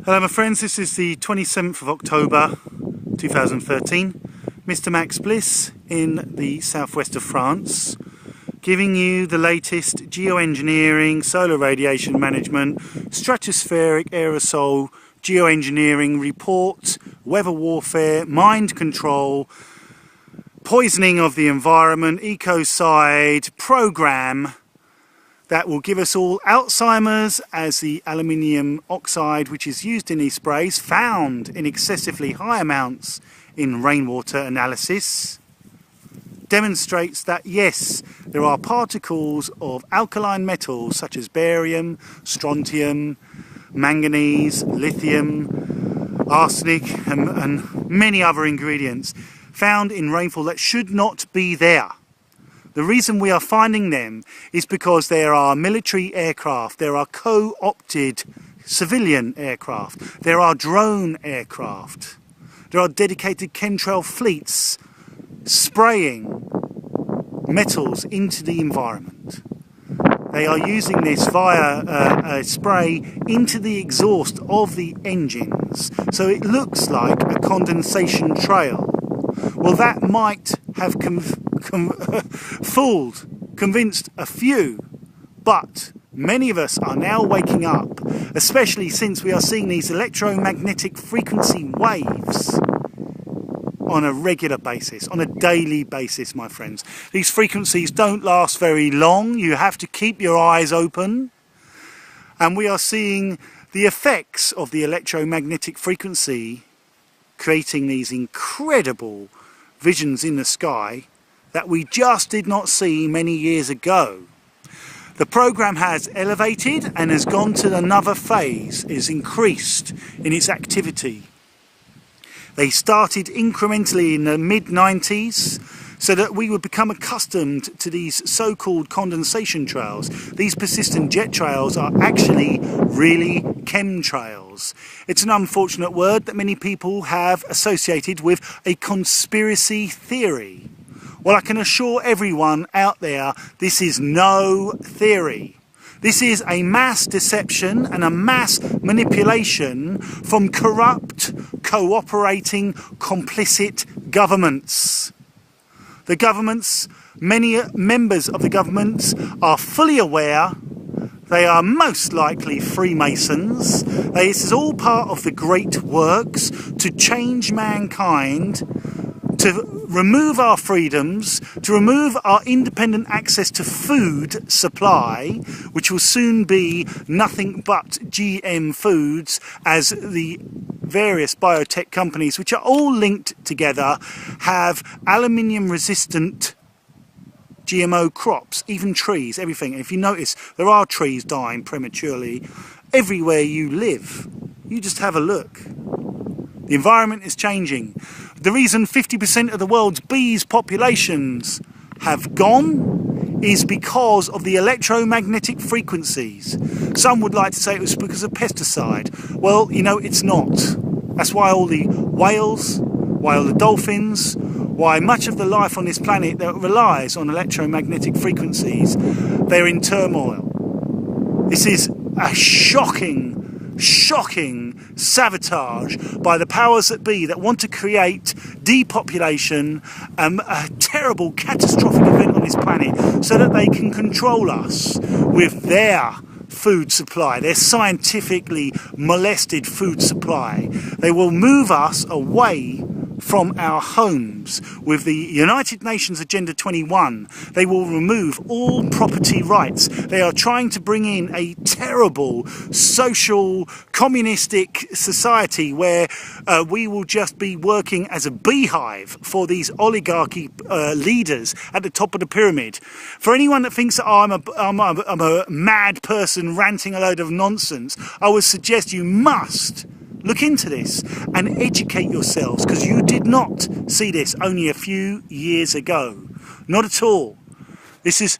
Hello my friends, this is the 27th of October 2013. Mr. Max Bliss in the southwest of France, giving you the latest geoengineering, solar radiation management, stratospheric aerosol geoengineering report, weather warfare, mind control, poisoning of the environment, ecocide program that will give us all Alzheimer's, as the aluminium oxide which is used in these sprays, found in excessively high amounts in rainwater analysis, demonstrates that yes, there are particles of alkaline metals such as barium, strontium, manganese, lithium, arsenic and many other ingredients found in rainfall that should not be there. The reason we are finding them is because there are military aircraft, there are co-opted civilian aircraft, there are drone aircraft, there are dedicated chemtrail fleets spraying metals into the environment. They are using this via a spray into the exhaust of the engines, so it looks like a condensation trail. Well, that might have convinced a few, but many of us are now waking up, especially since we are seeing these electromagnetic frequency waves on a regular basis, on a daily basis, my friends. These frequencies don't last very long. You have to keep your eyes open, and we are seeing the effects of the electromagnetic frequency creating these incredible visions in the sky that we just did not see many years ago. The program has elevated and has gone to another phase, is increased in its activity. They started incrementally in the mid-90s so that we would become accustomed to these so-called condensation trails. These persistent jet trails are actually really chemtrails. It's an unfortunate word that many people have associated with a conspiracy theory. Well, I can assure everyone out there, this is no theory. This is a mass deception and a mass manipulation from corrupt, cooperating, complicit governments. The governments, many members of the governments are fully aware. They are most likely Freemasons. This is all part of the great works to change mankind, to remove our freedoms, to remove our independent access to food supply, which will soon be nothing but GM foods, as the various biotech companies, which are all linked together, have aluminium resistant GMO crops, even trees, everything. And if you notice, there are trees dying prematurely everywhere you live. You just have a look. The environment is changing. The reason 50% of the world's bees populations have gone is because of the electromagnetic frequencies. Some would like to say it was because of pesticide. Well, you know, it's not. That's why all the whales, why all the dolphins, why much of the life on this planet that relies on electromagnetic frequencies, they're in turmoil. This is a shocking sabotage by the powers that be that want to create depopulation, a terrible catastrophic event on this planet, so that they can control us with their food supply, their scientifically molested food supply. They will move us away from our homes with the United Nations Agenda 21. They will remove all property rights. They are trying to bring in a terrible social communistic society where we will just be working as a beehive for these oligarchy leaders at the top of the pyramid. For anyone that thinks that I'm a mad person ranting a load of nonsense, I would suggest you must look into this and educate yourselves, because you did not see this only a few years ago. Not at all. This is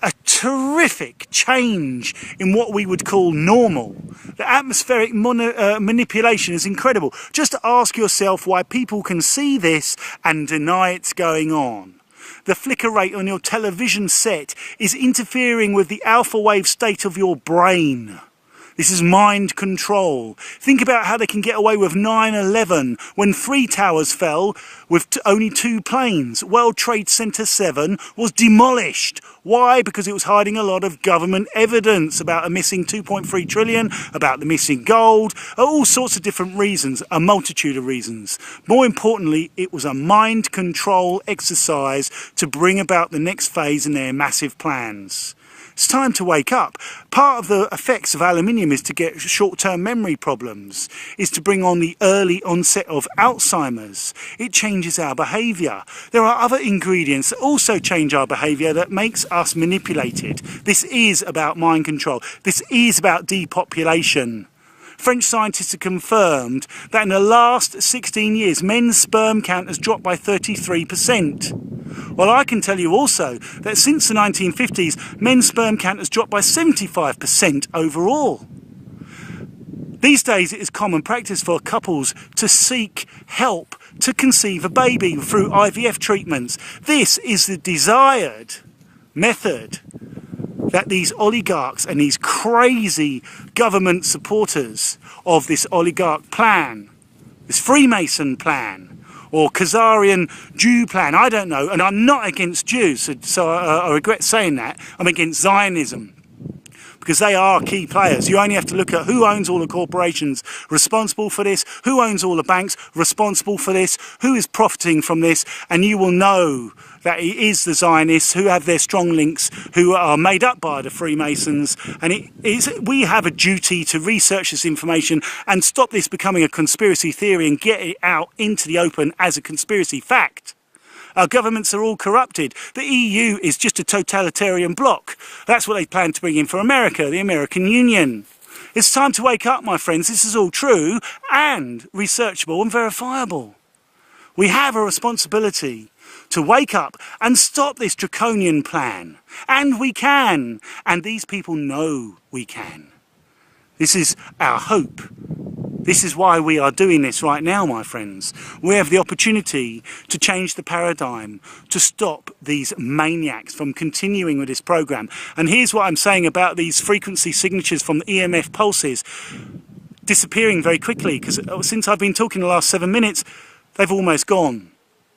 a terrific change in what we would call normal. The atmospheric manipulation is incredible. Just ask yourself why people can see this and deny it's going on. The flicker rate on your television set is interfering with the alpha wave state of your brain. This is mind control. Think about how they can get away with 9/11 when 3 towers fell with only 2 planes. World Trade Center 7 was demolished. Why? Because it was hiding a lot of government evidence about a missing 2.3 trillion, about the missing gold, all sorts of different reasons, a multitude of reasons. More importantly, it was a mind control exercise to bring about the next phase in their massive plans. It's time to wake up. Part of the effects of aluminium is to get short-term memory problems, is to bring on the early onset of Alzheimer's. It changes our behaviour. There are other ingredients that also change our behaviour that makes us manipulated. This is about mind control. This is about depopulation. French scientists have confirmed that in the last 16 years, men's sperm count has dropped by 33%. Well, I can tell you also that since the 1950s, men's sperm count has dropped by 75% overall. These days, it is common practice for couples to seek help to conceive a baby through IVF treatments. This is the desired method that these oligarchs and these crazy government supporters of this oligarch plan, this Freemason plan, or Khazarian Jew plan, I don't know, and I'm not against Jews, so I regret saying that. I'm against Zionism, because they are key players. You only have to look at who owns all the corporations responsible for this, who owns all the banks responsible for this, who is profiting from this, and you will know that it is the Zionists who have their strong links, who are made up by the Freemasons, and we have a duty to research this information and stop this becoming a conspiracy theory and get it out into the open as a conspiracy fact. Our governments are all corrupted. The EU is just a totalitarian bloc. That's what they plan to bring in for America, the American Union. It's time to wake up, my friends. This is all true and researchable and verifiable. We have a responsibility to wake up and stop this draconian plan. And we can. And these people know we can. This is our hope. This is why we are doing this right now, my friends. We have the opportunity to change the paradigm, to stop these maniacs from continuing with this program. And here's what I'm saying about these frequency signatures from the EMF pulses disappearing very quickly, because since I've been talking the last 7 minutes, they've almost gone.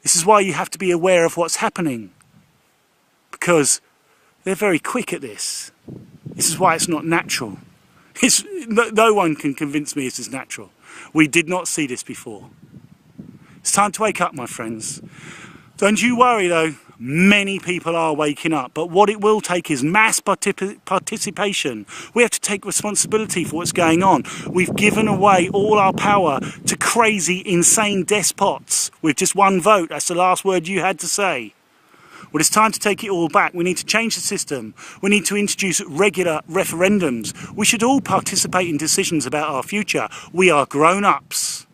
This is why you have to be aware of what's happening, because they're very quick at this. This is why it's not natural. No one can convince me this is natural. We did not see this before. It's time to wake up, my friends. Don't you worry though, many people are waking up, but what it will take is mass participation. We have to take responsibility for what's going on. We've given away all our power to crazy, insane despots with just one vote. That's the last word you had to say. Well, it's time to take it all back. We need to change the system. We need to introduce regular referendums. We should all participate in decisions about our future. We are grown-ups.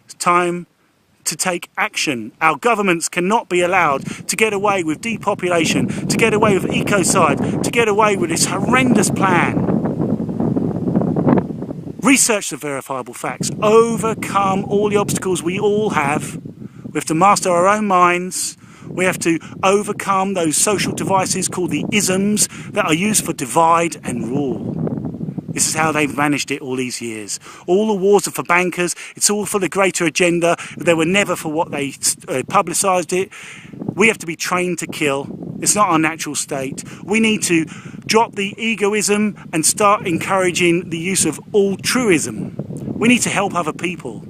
It's time to take action. Our governments cannot be allowed to get away with depopulation, to get away with ecocide, to get away with this horrendous plan. Research the verifiable facts. Overcome all the obstacles we all have. We have to master our own minds. We have to overcome those social devices called the isms that are used for divide and rule. This is how they've managed it all these years. All the wars are for bankers. It's all for the greater agenda. They were never for what they publicised it. We have to be trained to kill. It's not our natural state. We need to drop the egoism and start encouraging the use of altruism. We need to help other people.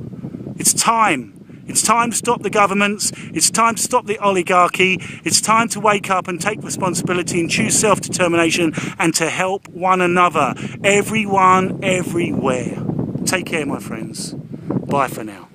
It's time. It's time to stop the governments. It's time to stop the oligarchy. It's time to wake up and take responsibility and choose self-determination and to help one another. Everyone, everywhere. Take care, my friends. Bye for now.